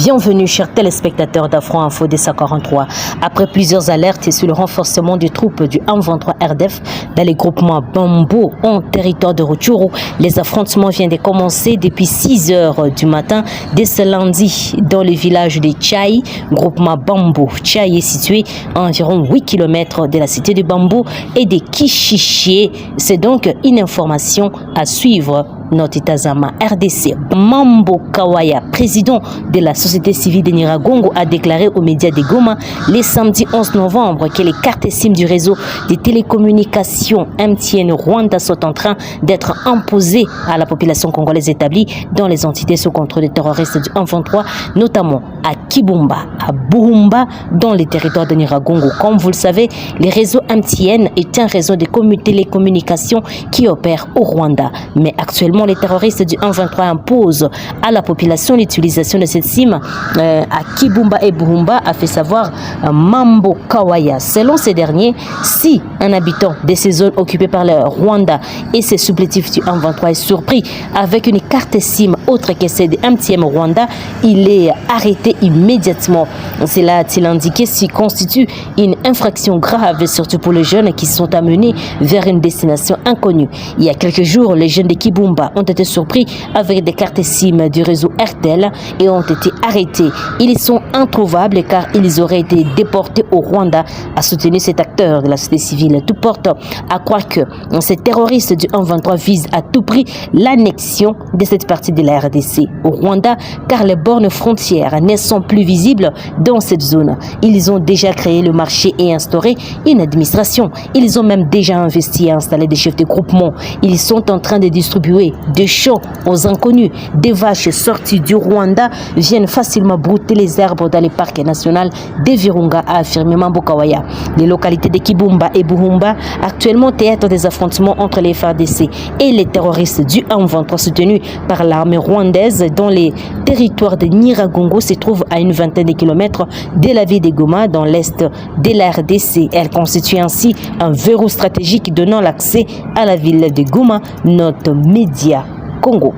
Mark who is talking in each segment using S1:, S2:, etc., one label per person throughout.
S1: Bienvenue chers téléspectateurs d'Afro Info DC43. Après plusieurs alertes sur le renforcement des troupes du M23 RDF dans les groupements Bambo en territoire de Rutshuru, les affrontements viennent de commencer depuis 6 heures du matin dès ce lundi dans le village de Tchaï, groupement Bambo. Tchaï est situé à environ 8 km de la cité de Bambo et de Kishiché. C'est donc une information à suivre. Notre Itazama RDC. Mambo Kawaya, président de la société civile de Nyiragongo, a déclaré aux médias de Goma le samedi 11 novembre que les cartes SIM du réseau de télécommunications MTN Rwanda sont en train d'être imposées à la population congolaise établie dans les entités sous contrôle des terroristes du M23, notamment à Kibumba, à Buhumba, dans les territoires de Nyiragongo. Comme vous le savez, le réseau MTN est un réseau de télécommunications qui opère au Rwanda. Mais actuellement, les terroristes du M23 imposent à la population l'utilisation de cette SIM à Kibumba et Buhumba, a fait savoir Mambo Kawaya. Selon ces derniers, si un habitant de ces zones occupées par le Rwanda et ses supplétifs du M23 est surpris avec une carte SIM autre que celle de MTN Rwanda, il est arrêté immédiatement. Cela a-t-il indiqué, ce qui constitue une infraction grave, surtout pour les jeunes qui sont amenés vers une destination inconnue. Il y a quelques jours, les jeunes de Kibumba ont été surpris avec des cartes SIM du réseau RTL et ont été arrêtés. Ils sont introuvables car ils auraient été déportés au Rwanda, a soutenu cet acteur de la société civile. Tout porte à croire que ces terroristes du M23 visent à tout prix l'annexion de cette partie de la RDC au Rwanda car les bornes frontières ne sont plus visibles dans cette zone. Ils ont déjà créé le marché et instauré une administration. Ils ont même déjà investi et installé des chefs de groupement. Ils sont en train de distribuer des champs aux inconnus. Des vaches sorties du Rwanda viennent facilement brouter les arbres dans les parcs nationaux des Virunga, a affirmé Mambo Kawaya. Les localités de Kibumba et Buhumba, actuellement théâtre des affrontements entre les FARDC et les terroristes du M23 soutenus par l'armée rwandaise dans les territoires de Nyiragongo, se trouvent à une vingtaine de kilomètres de la ville de Goma dans l'est de la RDC. Elle constitue ainsi un verrou stratégique donnant l'accès à la ville de Goma, notre média Congo.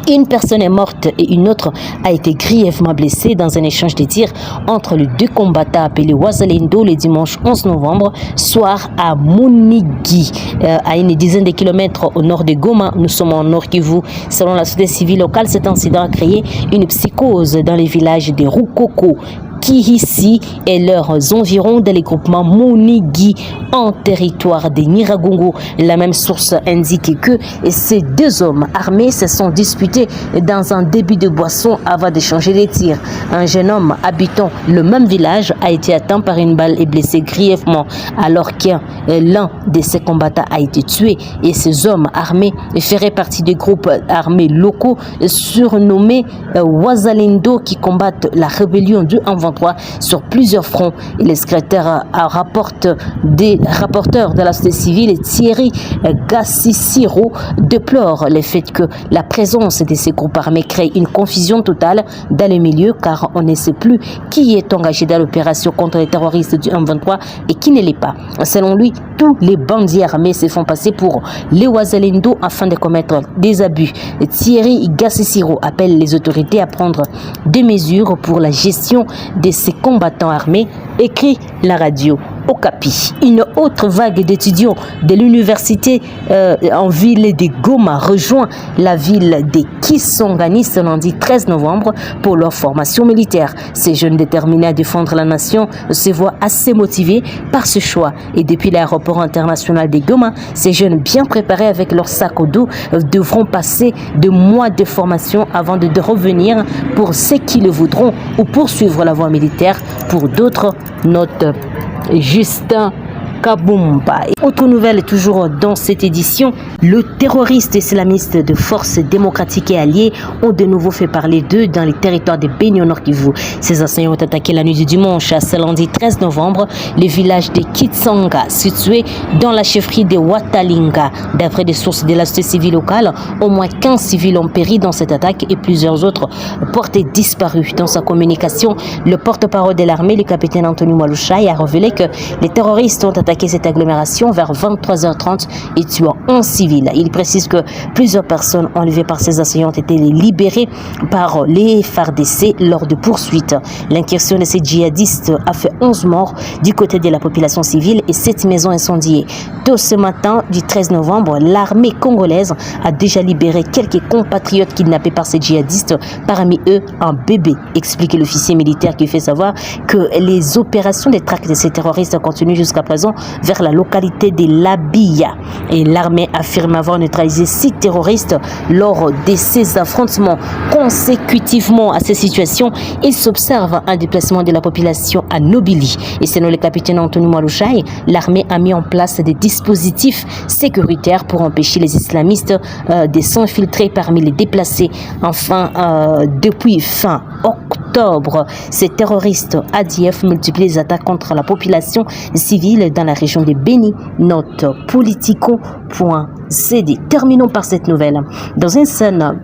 S1: Une personne est morte et une autre a été grièvement blessée dans un échange de tirs entre les deux combattants appelés Wazalendo le dimanche 11 novembre soir à Munigi, à une dizaine de kilomètres au nord de Goma. Nous sommes en Nord Kivu. Selon la société civile locale, cet incident a créé une psychose dans les villages de Rukoko, Kihisi et leurs environs dans les groupements Munigi en territoire de Nyiragongo. La même source indique que ces deux hommes armés se sont disputés dans un débit de boisson avant d'échanger des tirs. Un jeune homme habitant le même village a été atteint par une balle et blessé grièvement alors qu'un de ses combattants a été tué. Et ces hommes armés feraient partie des groupes armés locaux surnommés Wazalendo qui combattent la rébellion du M23 sur plusieurs fronts. Et le secrétaire rapporteur de la société civile, Thierry Gassissiro, déplore le fait que la présence de ces groupes armés crée une confusion totale dans le milieu car on ne sait plus qui est engagé dans l'opération contre les terroristes du M23 et qui ne l'est pas. Selon lui, tous les bandits armés se font passer pour les Wazalendo afin de commettre des abus. Thierry Gassissiro appelle les autorités à prendre des mesures pour la gestion de ces combattants armés, écrit la radio Okapi. Une autre vague d'étudiants de l'université en ville de Goma rejoint la ville de Kisangani ce lundi 13 novembre pour leur formation militaire. Ces jeunes déterminés à défendre la nation se voient assez motivés par ce choix. Et depuis l'aéroport international de Goma, ces jeunes bien préparés avec leur sac au dos devront passer 2 mois de formation avant de revenir pour ceux qui le voudront ou poursuivre la voie militaire. Pour d'autres, note Justin Kabumba. Autre nouvelle toujours dans cette édition, le terroriste islamiste de Forces démocratiques et alliées ont de nouveau fait parler d'eux dans les territoires de Beni au Nord Kivu. Ces assaillants ont attaqué la nuit du dimanche à ce lundi 13 novembre le village de Kitsanga situé dans la chefferie de Watalinga. D'après des sources de la société civile locale, au moins 15 civils ont péri dans cette attaque et plusieurs autres portés disparus. Dans sa communication, le porte-parole de l'armée, le capitaine Anthony Mwalushai, a révélé que les terroristes ont attaqué attaqué cette agglomération vers 23h30 et tuant 11 civils. Il précise que plusieurs personnes enlevées par ces assaillants ont été libérées par les FARDC lors de poursuites. L'incursion de ces djihadistes a fait 11 morts du côté de la population civile et 7 maisons incendiées. Tôt ce matin du 13 novembre, l'armée congolaise a déjà libéré quelques compatriotes kidnappés par ces djihadistes, parmi eux un bébé, explique l'officier militaire qui fait savoir que les opérations de traque de ces terroristes continuent jusqu'à présent vers la localité de Labia. Et l'armée affirme avoir neutralisé 6 terroristes lors de ces affrontements. Consécutivement à ces situations, il s'observe un déplacement de la population à Nobili. Et selon le capitaine Anthony Malouchaï, l'armée a mis en place des dispositifs sécuritaires pour empêcher les islamistes de s'infiltrer parmi les déplacés. Enfin, depuis fin octobre, ces terroristes ADF multiplient les attaques contre la population civile dans la région de Béni. Note politico.cd. Terminons par cette nouvelle. Dans une scène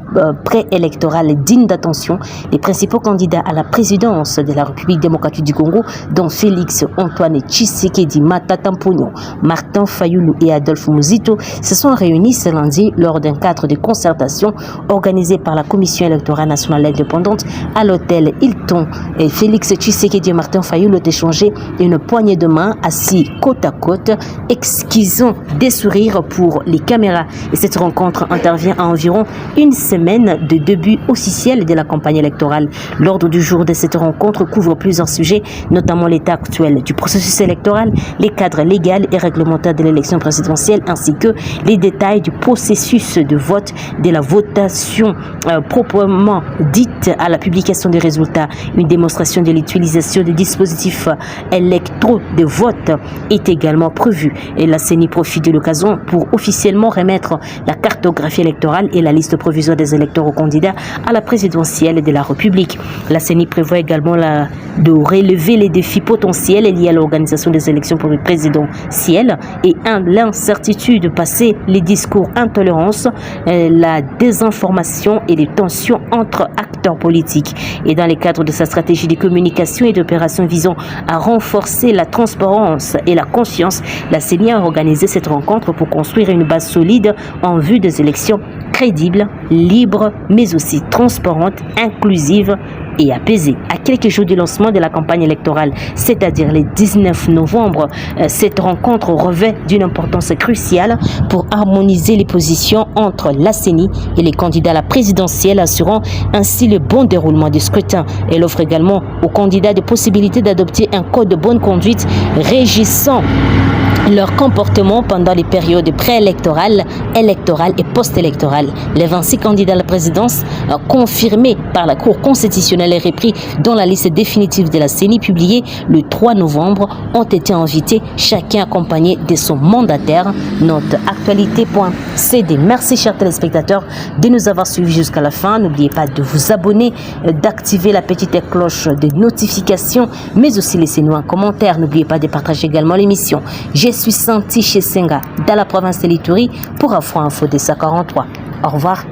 S1: préélectorale digne d'attention, les principaux candidats à la présidence de la République démocratique du Congo, dont Félix Antoine Tshisekedi Matata Mponyo, Martin Fayulu et Adolphe Muzito, se sont réunis ce lundi lors d'un cadre de concertation organisé par la Commission électorale nationale indépendante à l'hôtel Hilton. Et Félix Tshisekedi et Martin Fayulu ont échangé une poignée de main assis côte à côte, exquisant des sourires pour les caméras. Et cette rencontre intervient à environ une semaine de début officiel de la campagne électorale. L'ordre du jour de cette rencontre couvre plusieurs sujets, notamment l'état actuel du processus électoral, les cadres légaux et réglementaires de l'élection présidentielle, ainsi que les détails du processus de vote, de la votation proprement dite à la publication des résultats. Une démonstration de l'utilisation des dispositifs électro de vote est également prévue. Et la CENI profite de l'occasion pour officiellement remettre la cartographie électorale et la liste provisoire des électeurs aux candidats à la présidentielle de la République. La CENI prévoit également de relever les défis potentiels liés à l'organisation des élections pour le présidentiel et l'incertitude passer les discours intolérance, la désinformation et les tensions entre acteurs politiques. Et dans le cadre de sa stratégie de communication et d'opération visant à renforcer la transparence et la confiance, la CENI a organisé cette rencontre pour construire une base solide en vue des élections crédibles, libres, mais aussi transparentes, inclusives et apaisée. À quelques jours du lancement de la campagne électorale, c'est-à-dire le 19 novembre, cette rencontre revêt d'une importance cruciale pour harmoniser les positions entre la CENI et les candidats à la présidentielle, assurant ainsi le bon déroulement du scrutin. Elle offre également aux candidats des possibilités d'adopter un code de bonne conduite régissant leur comportement pendant les périodes préélectorales, électorales et post-électorales. Les 26 candidats à la présidence confirmés par la Cour constitutionnelle et repris dans la liste définitive de la CENI publiée le 3 novembre ont été invités, chacun accompagné de son mandataire. Note actualité.cd. Merci chers téléspectateurs de nous avoir suivis jusqu'à la fin. N'oubliez pas de vous abonner, d'activer la petite cloche de notification, mais aussi laissez-nous un commentaire. N'oubliez pas de partager également l'émission. Je suis Santi chez Senga, dans la province de l'Ituri, pour Afro Info des 43. Au revoir.